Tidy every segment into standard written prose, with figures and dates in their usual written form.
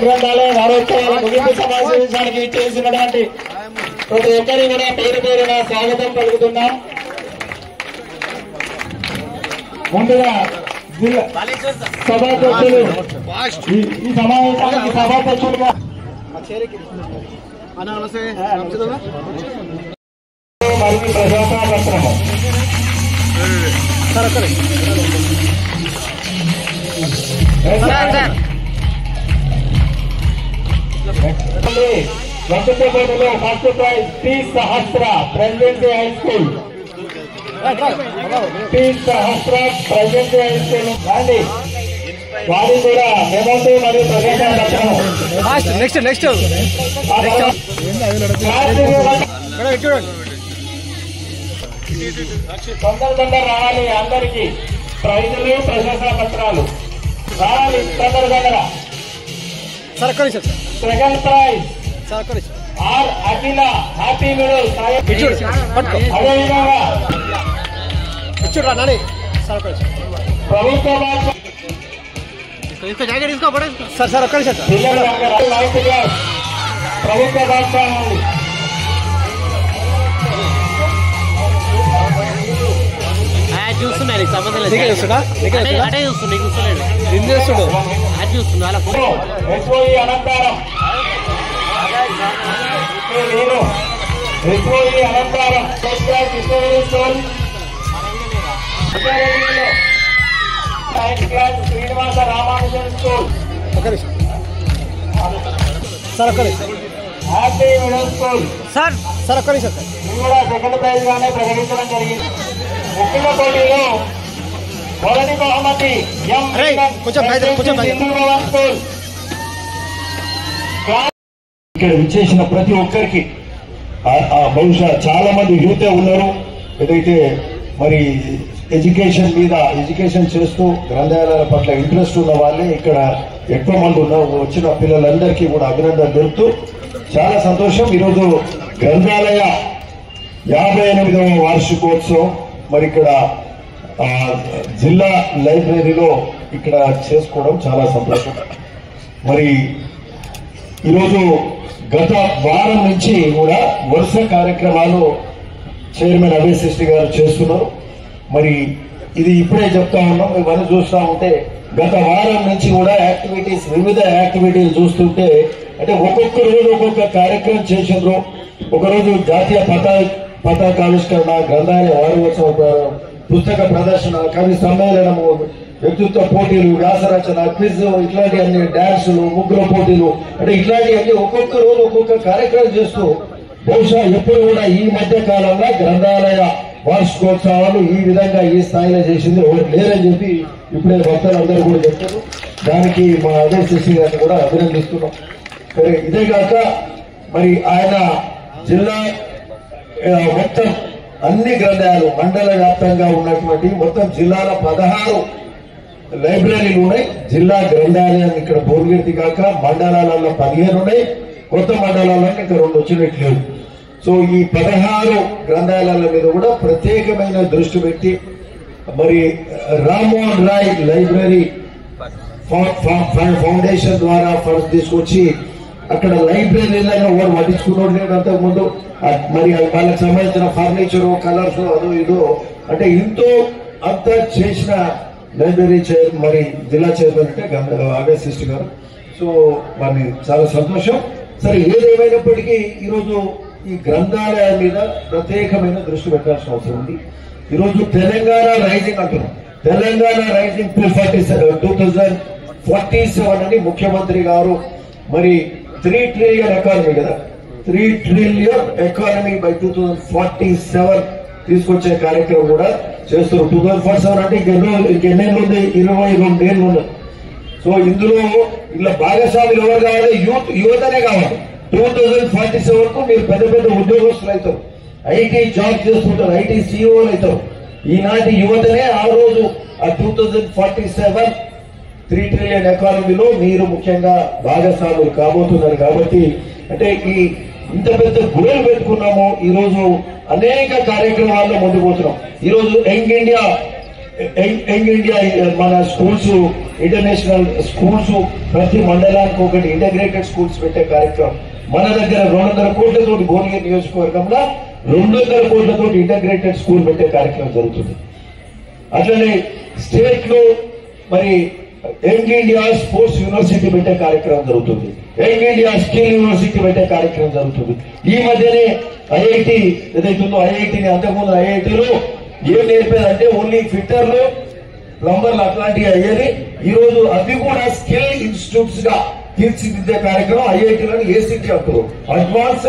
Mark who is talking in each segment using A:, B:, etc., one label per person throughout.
A: గ్రంథాలయ వారోత్సవాల ముగింపు సమావేశానికి చేసినటువంటి ప్రతి ఒక్కరి కూడా పేరు పేరున స్వాగతం పలుకుతున్నాం. ముందుగా సభాధ్యక్షులు ఈ సమావేశానికి సభాధ్యక్షులుగా మరియు ప్రజాపత్రము వెంకటేశ్వరంలో ఫస్ట్ ప్రైజ్ టీ సహస్ర ప్రెసిడెన్సీ హై స్కూల్. టీ సహస్ర ప్రెసిడెన్సీ హై స్కూల్ అండి. వారి కూడా మెమోంటో మరియు ప్రజాపత్రము తొందర రావాలి. అందరికి ప్రైజులు ప్రశంసా పత్రాలు రావాలి తొందర. సెకండ్ ప్రైజ్ ఆర్ అఖిల హ్యాపీ మిడిల్. అదేవిధంగా ప్రభుత్వ ప్రభుత్వ పాఠశాల
B: చూస్తున్నాడు సంబంధం లేదు. అటే చూస్తుండే చూస్తున్నాడు అది చూస్తున్నా
A: అనంతరం Srinivasa Ramanujan school. Happy middle school కూడా సెకండ్ ప్రైజ్ గానే ప్రకటించడం జరిగింది. ముఖ్య పోటీలో మొదటి బహుమతి ఇక్కడ విచ్చేసిన ప్రతి ఒక్కరికి బహుశా చాలా మంది యూతే ఉన్నారు. ఏదైతే మరి ఎడ్యుకేషన్ చేస్తూ గ్రంథాలయాల పట్ల ఇంట్రెస్ట్ ఉన్న వాళ్ళే ఇక్కడ ఎక్కువ మంది ఉన్నారు. వచ్చిన పిల్లలందరికీ కూడా అభినందన తెలుపుతూ చాలా సంతోషం. ఈరోజు గ్రంథాలయ 58వ వార్షికోత్సవం మరి ఇక్కడ జిల్లా లైబ్రరీలో ఇక్కడ చేసుకోవడం చాలా సంతోషం. మరి ఈరోజు గత వారం నుంచి కూడా వరుస కార్యక్రమాలు చైర్మన్ అభయశిష్టి గారు చేస్తున్నారు. మరి ఇది ఇప్పుడే చెప్తా ఉన్నాం. ఇవన్నీ చూస్తూ ఉంటే గత వారం నుంచి కూడా వివిధ యాక్టివిటీలు చూస్తుంటే అంటే ఒక్కొక్క రోజు ఒక్కొక్క కార్యక్రమం చేసిండ్రు. ఒకరోజు జాతీయ పతాకావిష్కరణ, గ్రంథాలయ వారోత్సవ, పుస్తక ప్రదర్శన, కవి సమ్మేళనము, వ్యక్తిత్వ పోటీలు, వ్యాసరచన, క్విజ్, ఇట్లాంటి అన్ని డాన్సులు, ముగ్గుల పోటీలు అంటే ఇట్లాంటివన్నీ ఒక్కొక్క రోజు ఒక్కొక్క కార్యక్రమం చేస్తూ బహుశా ఎప్పుడు కూడా ఈ మధ్య కాలంలో గ్రంథాలయ వార్షికోత్సవాలు ఈ విధంగా ఈ స్థాయిలో చేసింది ఎవరు లేరని చెప్పి ఇప్పుడే భక్తులందరూ కూడా చెప్తారు. దానికి మా అభయశిష్టి గారిని కూడా అభినందిస్తున్నాం. సరే, ఇదే కాక మరి ఆయన జిల్లా మొత్తం అన్ని గ్రంథాలయాలు మండల వ్యాప్తంగా ఉన్నటువంటి మొత్తం జిల్లాల 16 లైబ్రరీలు ఉన్నాయి. జిల్లా గ్రంథాలయం ఇక్కడ భువనగిరి కాక మండలాలలో 15 ఉన్నాయి. కొత్త మండలాల్లో ఇంకా 2 వచ్చినట్లేదు. సో ఈ 16 గ్రంథాలయాల మీద కూడా ప్రత్యేకమైన దృష్టి పెట్టి మరి రామ్మోహన్ రాయ్ లైబ్రరీ ఫౌండేషన్ ద్వారా ఫండ్స్ తీసుకొచ్చి అక్కడ లైబ్రరీలో ఎవరు పట్టించుకున్నాడు లేదు అంతకుముందు. మరి వాళ్ళకి సంబంధించిన ఫర్నిచరు, కలర్స్, అదో ఇదో అంటే ఎంతో అంత చేసిన లైబ్రరీ మరి జిల్లా చైర్మన్ అంటే అభయశిష్టి గారు. సో మరి చాలా సంతోషం. సరే, ఏదేమైనప్పటికీ ఈరోజు ఈ గ్రంథాలయం మీద ప్రత్యేకమైన దృష్టి పెట్టాల్సిన అవసరం ఉంది. ఈరోజు తెలంగాణ రైజింగ్ అంటున్నాం. తెలంగాణ రైజింగ్ 2047 అని ముఖ్యమంత్రి గారు మరి 3 ట్రిలియన్ ఎకానమీ కదా, 3 ట్రిలియన్ ఎకానమీ బై 2047 తీసుకొచ్చే కార్యక్రమం కూడా చేస్తున్నారు. 2047 అంటే ఇంకెన్నేళ్ళు ఉంది? 22 ఏళ్ళు ఉన్నాయి. సో ఇందులో ఇలా భాగస్వాములు ఎవరు కావాలి? యువతనే కావాలి. 2047 కు మీరు పెద్ద పెద్ద ఉద్యోగస్తులు అవుతారు, ఐటీ జాబ్ చేస్తుంటారు, ఐటీ సిఇఓలు అవుతారు. ఈనాటి యువతనే ఆ రోజు ఆ 2047 3 ట్రిలియన్ ఎకానమీలో మీరు ముఖ్యంగా భాగస్వాములు కాబోతున్నారు. కాబట్టి అంటే ఈ ఇంత పెద్ద గోల్ పెట్టుకున్నాము. ఈరోజు అనేక కార్యక్రమాల్లో ముందుకు పోతున్నాం. ఈరోజు యంగ్ ఇండియా మన స్కూల్స్ ఇంటర్నేషనల్ స్కూల్స్ ప్రతి మండలానికి ఒకటి ఇంటగ్రేటెడ్ స్కూల్స్ పెట్టే కార్యక్రమం మన దగ్గర 200 కోట్లతోటి భువనగిరి నియోజకవర్గంలో 200 కోట్లతోటి ఇంటగ్రేటెడ్ స్కూల్ పెట్టే కార్యక్రమం జరుగుతుంది. అట్లనే స్టేట్ లో మరి యంగ్ ఇండియా స్పోర్ట్స్ యూనివర్సిటీ పెట్టే కార్యక్రమం జరుగుతుంది. యంగ్ ఇండియా స్కిల్ యూనివర్సిటీ పెట్టే కార్యక్రమం జరుగుతుంది. ఈ మధ్యనే ఐఐటి ఏదైతుందో ఐఐటిని అంతకుముందు ఐఐటిలో ఏం నేర్పేదంటే ఓన్లీ ఫిట్టర్లు ప్లంబర్లు అట్లాంటివి అయ్యేది. ఈ రోజు అవి కూడా స్కిల్ ఇన్స్టిట్యూట్స్ గా తీర్చిదిద్దే కార్యక్రమం ఐఐటిలో ఏసీటీ అంటారు. అడ్వాన్స్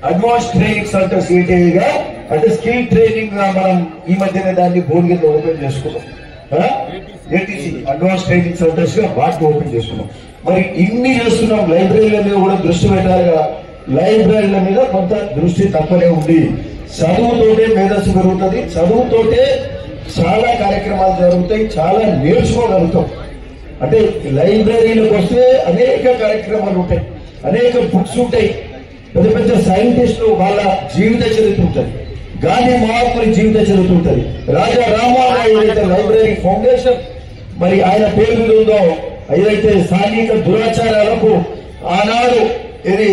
A: అడ్వాన్స్ ట్రైనింగ్ సెంటర్స్ ఏటీగా అంటే స్కిల్ ట్రైనింగ్ మనం ఈ మధ్యనే దాన్ని భువనగిరిలో ఓపెన్ చేసుకున్నాం. ఏటీసీ అడ్వాన్స్ ట్రైనింగ్ సెంటర్స్ గా వాటిని ఓపెన్ చేసుకున్నాం. మరి ఇన్ని చేస్తున్నాం. లైబ్రరీల మీద కూడా దృష్టి పెట్టాలిగా. లైబ్రరీల మీద కొంత దృష్టి తక్కువనే ఉంది. చదువుతోటే మేధస్సు పెరుగుతుంది. చదువుతోటే చాలా కార్యక్రమాలు జరుగుతాయి. చాలా నేర్చుకోగలుగుతాం. అంటే లైబ్రరీలకు వస్తే అనేక కార్యక్రమాలు ఉంటాయి, అనేక బుక్స్ ఉంటాయి. పెద్ద పెద్ద సైంటిస్టులు వాళ్ళ జీవిత చరిత్ర ఉంటుంది. గాంధీ మహాత్ముని జీవిత చరిత్ర ఉంటుంది. రాజా రామారావు ఏదైతే లైబ్రరీ ఫౌండేషన్ మరి ఆయన పేరు మీద ఉందో ఏదైతే సాంఘిక దురాచారాలకు ఆనాడు ఇది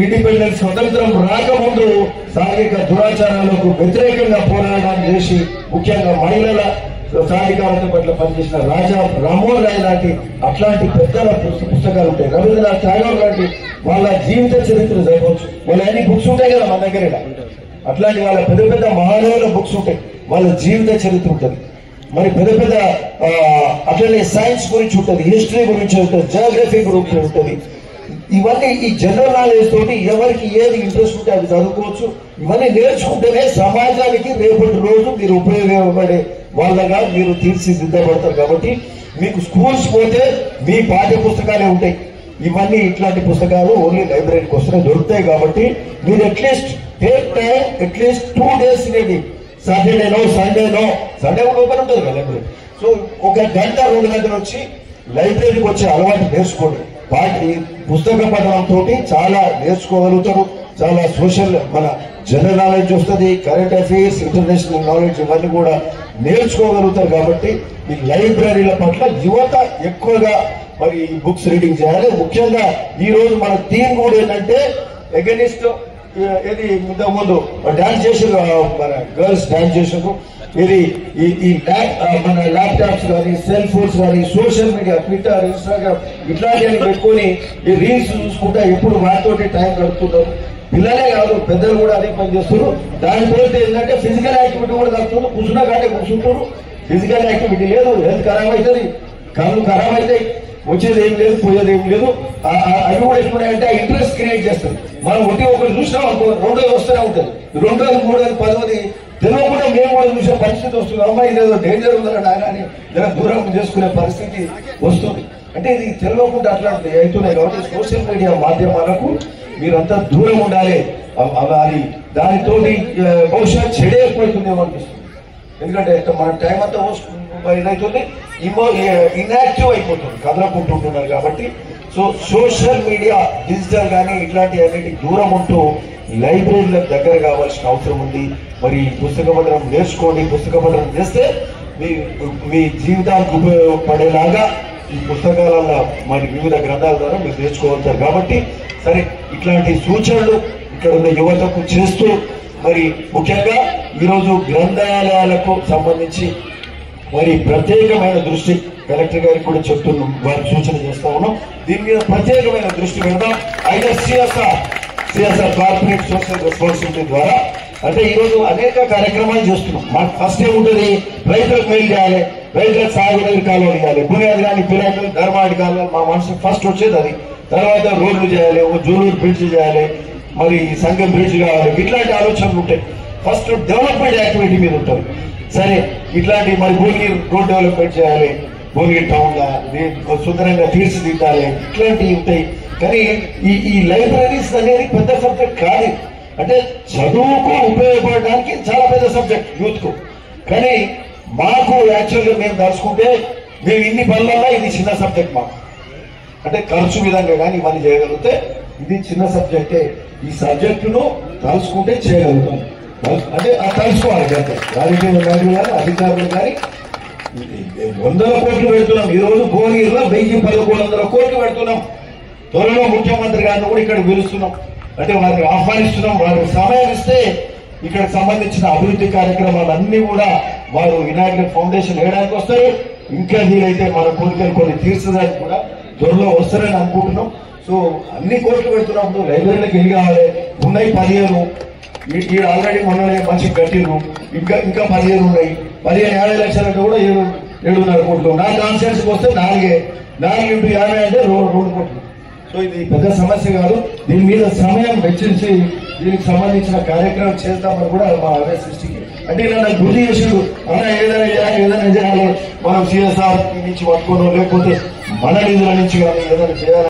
A: ఇండిపెండెన్స్ స్వతంత్రం రాకముందు సాంఘిక దురాచారాలకు వ్యతిరేకంగా పోరాటం చేసి ముఖ్యంగా మహిళల సాధికారత పట్ల పనిచేసిన రాజా రామోహన్ రాయ్ లాంటి అట్లాంటి పెద్దల పుస్తకాలు ఉంటాయి. రవీంద్రనాథ్ ఠాగూర్ లాంటి వాళ్ళ జీవిత చరిత్ర చదవచ్చు. వాళ్ళ అన్ని బుక్స్ ఉంటాయి కదా మన దగ్గర. అట్లాంటి వాళ్ళ పెద్ద పెద్ద మహానుభావుల బుక్స్ ఉంటాయి. వాళ్ళ జీవిత చరిత్ర ఉంటుంది. మరి పెద్ద పెద్ద అట్లనే సైన్స్ గురించి ఉంటుంది, హిస్టరీ గురించి ఉంటుంది, జియోగ్రఫీ గురించి ఉంటుంది. ఇవన్నీ ఈ జనరల్ నాలెడ్జ్ తోటి ఎవరికి ఏది ఇంట్రెస్ట్ ఉంటే అది చదువుకోవచ్చు. ఇవన్నీ నేర్చుకుంటేనే సమాజానికి రేపటి రోజు మీరు ఉపయోగపడే వాళ్ళగా మీరు తీర్చిదిద్దబడతారు. కాబట్టి మీకు స్కూల్స్ పోతే మీ పాఠ్య పుస్తకాలే ఉంటాయి. ఇవన్నీ ఇట్లాంటి పుస్తకాలు ఓన్లీ లైబ్రరీకి వస్తేనే దొరుకుతాయి. కాబట్టి మీరు at least take time, at least 2 days అనేది సాటర్డేనో సండేనో, సండే కూడా ఓపెన్ ఉంటుంది కదా లైబ్రరీ. సో 1 గంట 2 గంటలు వచ్చి లైబ్రరీకి వచ్చే అలవాటు నేర్చుకోండి. వాటి పుస్తక పఠనంతో చాలా నేర్చుకోగలుగుతారు. చాలా సోషల్ మన జనరల్ నాలెడ్జ్ వస్తుంది, కరెంట్ అఫైర్స్, ఇంటర్నేషనల్ నాలెడ్జ్ ఇవన్నీ కూడా నేర్చుకోగలుగుతారు. కాబట్టి ఈ లైబ్రరీల పట్ల యువత ఎక్కువగా మరి బుక్స్ రీడింగ్ చేయాలి. ముఖ్యంగా ఈ రోజు మన థీమ్ కూడా ఏంటంటే అగెనిస్ట్ ఇది ముందు డాన్స్ చేసారు, మన గర్ల్స్ డాన్స్ చేసారు. ఇది ఈ మన ల్యాప్టాప్స్ కానీ సెల్ ఫోన్స్ కానీ సోషల్ మీడియా ట్విట్టర్ ఇన్స్టాగ్రామ్ ఇట్లాంటివన్నీ పెట్టుకొని ఈ రీల్స్ చూసుకుంటా ఎప్పుడు వాటితోటి టైం గడుపుతున్నారు. పిల్లలే కాదు పెద్దలు కూడా అదే పని చేస్తున్నారు. దానితో ఏంటంటే ఫిజికల్ యాక్టివిటీ కూడా కలుపుతున్నారు. కూర్చున్నా కంటే కూర్చుంటారు. ఫిజికల్ యాక్టివిటీ లేదు, హెల్త్ ఖరాబ్ అవుతుంది, కళ్ళు ఖరాబ్ అవుతాయి, వచ్చేది ఏం లేదు, పోయేది ఏం లేదు. అవి కూడా ఎప్పుడంటే ఇంట్రెస్ట్ క్రియేట్ చేస్తారు. మనం ఒకటి చూసినాం అనుకో, 2వ వస్తూనే ఉంటుంది. 2వ 3వ 10వది తెలియకుండా మేము కూడా చూసే పరిస్థితి వస్తుంది. అమ్మాయి ఏదో డేంజర్ ఉందని ఆయన అని దూరం చేసుకునే పరిస్థితి వస్తుంది. అంటే ఇది తెలియకుండా అట్లాంటి అవుతున్నాయి. కాబట్టి సోషల్ మీడియా మాధ్యమాలకు మీరంతా దూరం ఉండాలి. అది దానితోటి బహుశా చెడే ఎక్కువైతుందేమో అనిపిస్తుంది. ఎందుకంటే మన టైం అంతా ఏదైతుంది ఇన్యాక్టివ్ అయిపోతుంది, కదలకుంటుంటున్నారు. కాబట్టి సో సోషల్ మీడియా డిజిటల్ కానీ ఇట్లాంటి అన్నిటికి దూరం ఉంటూ లైబ్రరీలకు దగ్గర కావాల్సిన అవసరం ఉంది. మరి పుస్తక పఠనం నేర్చుకోండి. పుస్తక పఠనం చేస్తే మీ జీవితానికి ఉపయోగపడేలాగా ఈ పుస్తకాలలో మరి వివిధ గ్రంథాల ద్వారా మీరు నేర్చుకోగలుగుతారు. కాబట్టి సరే ఇట్లాంటి సూచనలు ఇక్కడ ఉన్న యువతకు చేస్తూ మరి ముఖ్యంగా ఈరోజు గ్రంథాలయాలకు సంబంధించి మరి ప్రత్యేకమైన దృష్టి కలెక్టర్ గారికి కూడా చెప్తున్నాం, వారి సూచన చేస్తా ఉన్నాం. దీని మీద ప్రత్యేకమైన దృష్టి పెడదాం. అయితే సిఎస్ఆర్ కార్పొరేట్ సోషల్ రెస్పాన్సిబిలిటీ ద్వారా అంటే ఈరోజు అనేక కార్యక్రమాలు చేస్తున్నాం. మాకు ఫస్ట్ ఏముంటుంది, రైతులకు మేలు చేయాలి, రైతులకు సాగునీరు కాలువలు ఇవ్వాలి, బునియాది కానీ పిల్లలు ధర్మాడి కాలువలు మా మనసుకు ఫస్ట్ వచ్చేది అది. తర్వాత రోడ్లు చేయాలి, జూలూరు బ్రిడ్జ్ చేయాలి, మరి సంగం బ్రిడ్జ్ కావాలి. ఇట్లాంటి ఆలోచనలు ఉంటాయి. ఫస్ట్ డెవలప్మెంట్ యాక్టివిటీ మీద ఉంటుంది. సరే ఇట్లాంటి మరి భువనగిరి రోడ్ డెవలప్మెంట్ చేయాలి, భువనగిరి టౌన్ గా సుందరంగా తీర్చిదిద్దాలి, ఇట్లాంటివి ఉంటాయి. కానీ ఈ లైబ్రరీస్ అనేది పెద్ద సబ్జెక్ట్ కాదు. అంటే చదువుకు ఉపయోగపడడానికి చాలా పెద్ద సబ్జెక్ట్ యూత్ కు. కానీ మాకు యాక్చువల్గా మేము తలుచుకుంటే మేము ఇన్ని పనులలో ఇది చిన్న సబ్జెక్ట్ మాకు. అంటే ఖర్చు విధంగా కానీ ఇవన్నీ చేయగలిగితే ఇది చిన్న సబ్జెక్టే. ఈ సబ్జెక్టును తలుచుకుంటే చేయగలుగుతాం. అంటే తెలుసుకోవాలి అంతే. రాజకీయ నాయకులు కానీ అధికారులు కానీ 100 కోట్లు పెడుతున్నాం. ఈ రోజు భువనగిరిలో 1100 కోట్లు పెడుతున్నాం. త్వరలో ముఖ్యమంత్రి గారిని కూడా ఇక్కడ పిలుస్తున్నాం. అంటే వారిని ఆహ్వానిస్తున్నాం. వారికి సమయం ఇస్తే ఇక్కడ సంబంధించిన అభివృద్ధి కార్యక్రమాలన్నీ కూడా వారు ఇనాగ్రేట్ ఫౌండేషన్ వేయడానికి వస్తారు. ఇంకా వీలైతే మన కోరికలు కొన్ని తీర్చడానికి కూడా త్వరలో వస్తారని అనుకుంటున్నాం. సో అన్ని కోట్లు పెడుతున్నప్పుడు లైబ్రరీలకు ఎన్ని కావాలి? ఉన్నాయి 15. ఈ ఆల్రెడీ మొన్ననే మంచి కట్టిరు. ఇంకా 15 ఉన్నాయి. 15-50 లక్షలు అంటే కూడా 7.5 కోట్లు. నా కాన్సెన్స్కి వస్తే 4 × 50 అంటే 2 కోట్లు. సో ఇది పెద్ద సమస్య కాదు. దీని మీద సమయం వెచ్చించి దీనికి సంబంధించిన కార్యక్రమం చేద్దామని కూడా మా అవే సృష్టికి అంటే ఇలా నాకు గుర్తు చేసిండు. అలా ఏదైనా చేయాలి మనం CSR నుంచి పట్టుకోవడం లేకపోతే మన నిధుల నుంచి కానీ ఏదైనా చేయాలి.